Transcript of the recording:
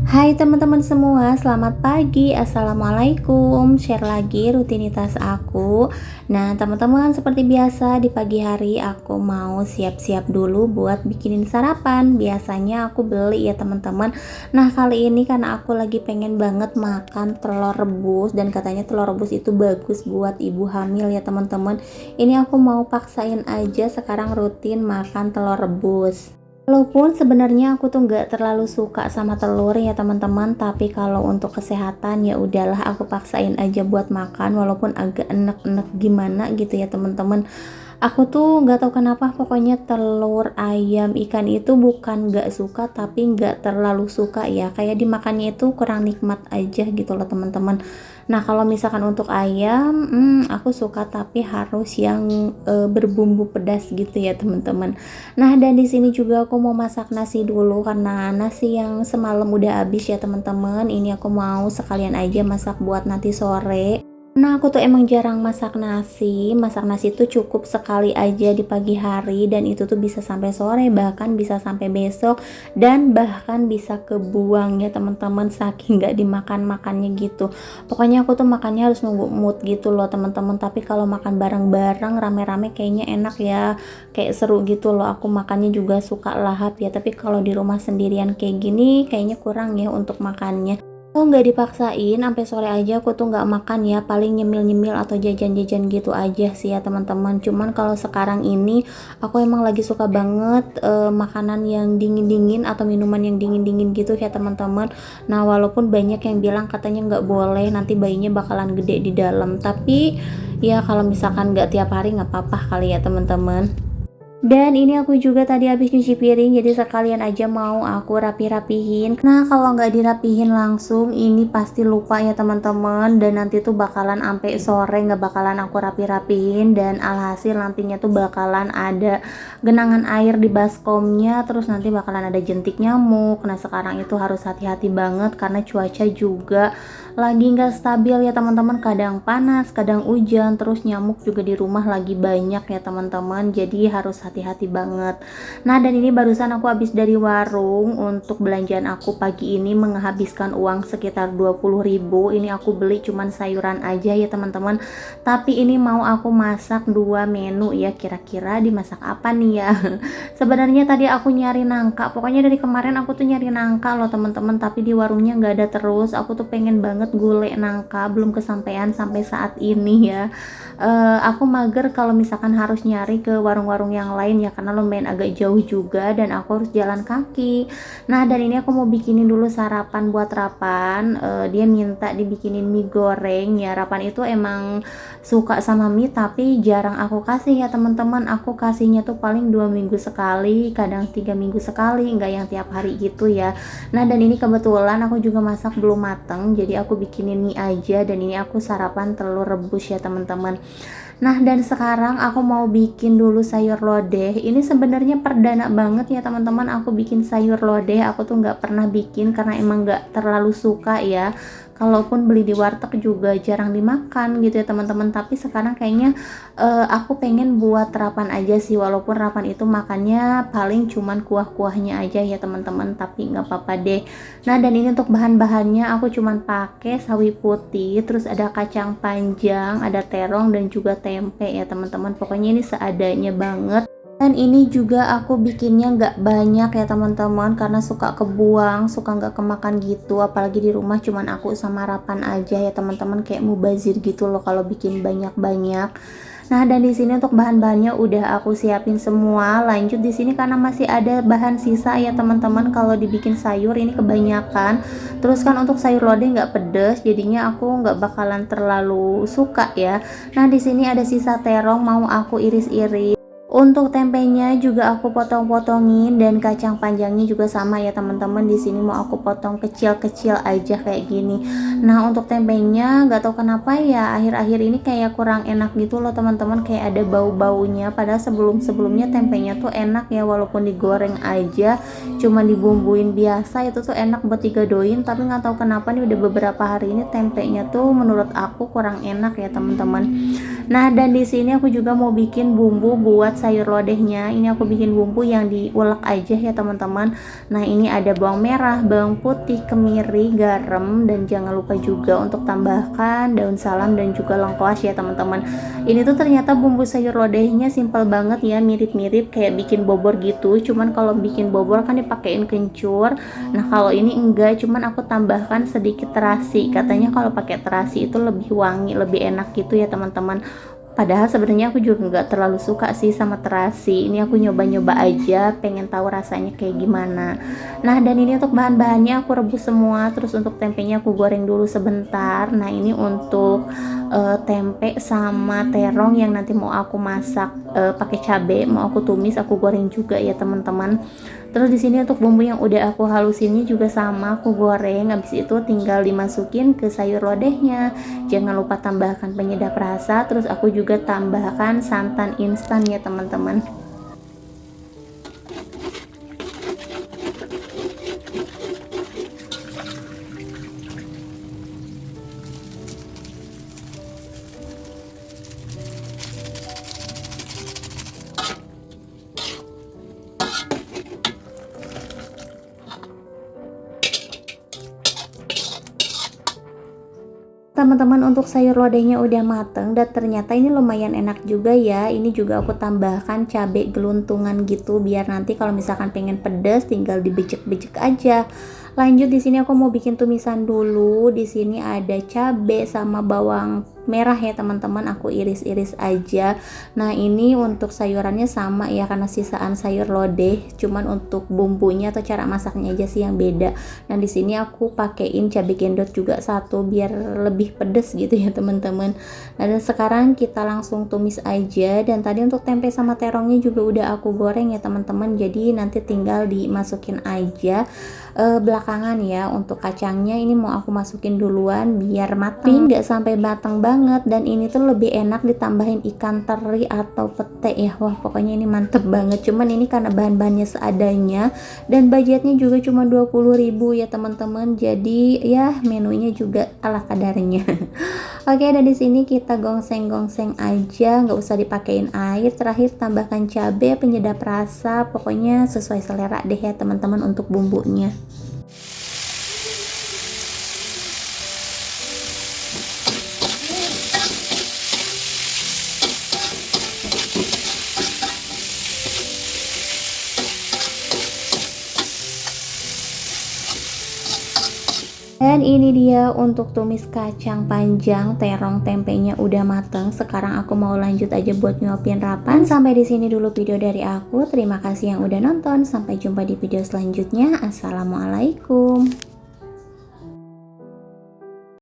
Hai teman-teman semua, selamat pagi. Assalamualaikum. Share lagi rutinitas aku. Nah, teman-teman, seperti biasa di pagi hari aku mau siap-siap dulu buat bikinin sarapan. Biasanya aku beli ya, teman-teman. Nah, kali ini karena aku lagi pengen banget makan telur rebus dan katanya telur rebus itu bagus buat ibu hamil ya, teman-teman. Ini aku mau paksain aja sekarang rutin makan telur rebus. Walaupun sebenarnya aku tuh nggak terlalu suka sama telur ya teman-teman, tapi kalau untuk kesehatan ya udahlah aku paksain aja buat makan walaupun agak enek-enek gimana gitu ya teman-teman. Aku tuh nggak tahu kenapa pokoknya telur, ayam, ikan itu bukan nggak suka tapi nggak terlalu suka ya. Kayak dimakannya itu kurang nikmat aja gitu loh teman-teman. Nah kalau misalkan untuk ayam, aku suka tapi harus yang berbumbu pedas gitu ya teman-teman. Nah dan di sini juga aku mau masak nasi dulu karena nasi yang semalam udah habis ya teman-teman. Ini aku mau sekalian aja masak buat nanti sore. Nah, aku tuh emang jarang masak nasi. Masak nasi tuh cukup sekali aja di pagi hari dan itu tuh bisa sampai sore, bahkan bisa sampai besok dan bahkan bisa kebuang ya teman-teman saking nggak dimakan-makannya gitu. Pokoknya aku tuh makannya harus nunggu mood gitu loh teman-teman. Tapi kalau makan bareng-bareng rame-rame kayaknya enak ya. Kayak seru gitu loh. Aku makannya juga suka lahap ya. Tapi kalau di rumah sendirian kayak gini kayaknya kurang ya untuk makannya. Oh nggak dipaksain, sampai sore aja aku tuh nggak makan ya, paling nyemil-nyemil atau jajan-jajan gitu aja sih ya teman-teman. Cuman kalau sekarang ini aku emang lagi suka banget makanan yang dingin-dingin atau minuman yang dingin-dingin gitu ya teman-teman. Nah walaupun banyak yang bilang katanya nggak boleh, nanti bayinya bakalan gede di dalam. Tapi ya kalau misalkan nggak tiap hari nggak apa-apa kali ya teman-teman. Dan ini aku juga tadi habis nyuci piring, jadi sekalian aja mau aku rapi-rapihin. Nah, kalau nggak dirapihin langsung, ini pasti lupa ya teman-teman. Dan nanti tuh bakalan sampai sore nggak bakalan aku rapi-rapihin. Dan alhasil nantinya tuh bakalan ada genangan air di baskomnya. Terus nanti bakalan ada jentik nyamuk. Nah, sekarang itu harus hati-hati banget karena cuaca juga lagi nggak stabil ya teman-teman. Kadang panas, kadang hujan. Terus nyamuk juga di rumah lagi banyak ya teman-teman. Jadi harus hati-hati banget. Nah dan ini barusan aku habis dari warung untuk belanjaan aku pagi ini menghabiskan uang sekitar 20.000. Ini aku beli cuman sayuran aja ya teman-teman. Tapi ini mau aku masak dua menu ya, kira-kira dimasak apa nih ya. Sebenarnya tadi aku nyari nangka. Pokoknya dari kemarin aku tuh nyari nangka loh teman-teman, tapi di warungnya nggak ada terus. Aku tuh pengen banget gulai nangka, belum kesampaian sampai saat ini ya. Aku mager kalau misalkan harus nyari ke warung-warung yang lain ya karena lumayan agak jauh juga dan aku harus jalan kaki. Nah dan ini aku mau bikinin dulu sarapan buat Rapan. Dia minta dibikinin mie goreng ya. Rapan itu emang suka sama mie tapi jarang aku kasih ya teman-teman. Aku kasihnya tuh paling 2 minggu sekali, kadang 3 minggu sekali, nggak yang tiap hari gitu ya. Nah dan ini kebetulan aku juga masak belum mateng, jadi aku bikinin mie aja. Dan ini aku sarapan telur rebus ya teman-teman. Nah dan sekarang aku mau bikin dulu sayur lodeh. Ini sebenarnya perdana banget ya teman-teman aku bikin sayur lodeh. Aku tuh nggak pernah bikin karena emang nggak terlalu suka ya. Kalaupun beli di warteg juga jarang dimakan gitu ya teman-teman. Tapi sekarang kayaknya aku pengen buat Rapan aja sih. Walaupun Rapan itu makannya paling cuman kuah-kuahnya aja ya teman-teman. Tapi nggak apa-apa deh. Nah dan ini untuk bahan-bahannya aku cuman pakai sawi putih, terus ada kacang panjang, ada terong dan juga tempe ya teman-teman. Pokoknya ini seadanya banget. Dan ini juga aku bikinnya nggak banyak ya teman-teman karena suka kebuang, suka nggak kemakan gitu. Apalagi di rumah cuman aku sama Rapan aja ya teman-teman, kayak mubazir gitu loh kalau bikin banyak-banyak. Nah, dan di sini untuk bahan-bahannya udah aku siapin semua. Lanjut di sini karena masih ada bahan sisa ya teman-teman kalau dibikin sayur ini kebanyakan. Terus kan untuk sayur lodeh nggak pedes, jadinya aku nggak bakalan terlalu suka ya. Nah, di sini ada sisa terong mau aku iris-iris. Untuk tempenya juga aku potong-potongin dan kacang panjangnya juga sama ya teman-teman. Di sini mau aku potong kecil-kecil aja kayak gini. Nah untuk tempenya nggak tahu kenapa ya akhir-akhir ini kayak kurang enak gitu loh teman-teman, kayak ada bau-baunya. Padahal sebelum-sebelumnya tempenya tuh enak ya walaupun digoreng aja, cuma dibumbuin biasa itu tuh enak buat digadoin. Tapi nggak tahu kenapa nih udah beberapa hari ini tempenya tuh menurut aku kurang enak ya teman-teman. Nah, dan di sini aku juga mau bikin bumbu buat sayur lodehnya. Ini aku bikin bumbu yang diulek aja ya teman-teman. Nah, ini ada bawang merah, bawang putih, kemiri, garam, dan jangan lupa juga untuk tambahkan daun salam dan juga lengkuas ya teman-teman. Ini tuh ternyata bumbu sayur lodehnya simple banget ya, mirip-mirip kayak bikin bobor gitu. Cuman kalau bikin bobor kan dipakein kencur. Nah, kalau ini enggak, cuman aku tambahkan sedikit terasi. Katanya kalau pakai terasi itu lebih wangi, lebih enak gitu ya teman-teman. Padahal sebenarnya aku juga nggak terlalu suka sih sama terasi. Ini aku nyoba-nyoba aja, pengen tahu rasanya kayak gimana. Nah, dan ini untuk bahan-bahannya aku rebus semua. Terus untuk tempenya aku goreng dulu sebentar. Nah, ini untuk tempe sama terong yang nanti mau aku masak pakai cabai, mau aku tumis, aku goreng juga ya teman-teman. Terus di sini untuk bumbu yang udah aku halusinnya juga sama, aku goreng. Habis itu tinggal dimasukin ke sayur lodehnya. Jangan lupa tambahkan penyedap rasa. Terus aku juga tambahkan santan instan ya teman-teman. Teman-teman, untuk sayur lodehnya udah mateng dan ternyata ini lumayan enak juga ya. Ini juga aku tambahkan cabai geluntungan gitu biar nanti kalau misalkan pengen pedas tinggal dibejek-bejek aja. Lanjut di sini aku mau bikin tumisan dulu. Di sini ada cabai sama bawang merah ya teman-teman, aku iris-iris aja. Nah, ini untuk sayurannya sama ya karena sisaan sayur lodeh, cuman untuk bumbunya atau cara masaknya aja sih yang beda. Nah, di sini aku pakein cabai gendot juga satu biar lebih pedes gitu ya teman-teman. Nah, dan sekarang kita langsung tumis aja. Dan tadi untuk tempe sama terongnya juga udah aku goreng ya teman-teman, jadi nanti tinggal dimasukin aja belakangan ya. Untuk kacangnya ini mau aku masukin duluan biar matang, nggak sampai matang banget. Dan ini tuh lebih enak ditambahin ikan teri atau pete ya. Wah, pokoknya ini mantep banget. Cuman ini karena bahan-bahannya seadanya dan budgetnya juga cuma 20.000 ya teman-teman, jadi ya menunya juga ala kadarnya. Oke, dan di sini kita gongseng-gongseng aja, nggak usah dipakein air. Terakhir tambahkan cabai, penyedap rasa, pokoknya sesuai selera deh ya teman-teman untuk bumbunya. Dan ini dia untuk tumis kacang panjang, terong, tempenya udah mateng. Sekarang aku mau lanjut aja buat nyuapin rapan. Sampai di sini dulu video dari aku. Terima kasih yang udah nonton. Sampai jumpa di video selanjutnya. Assalamualaikum.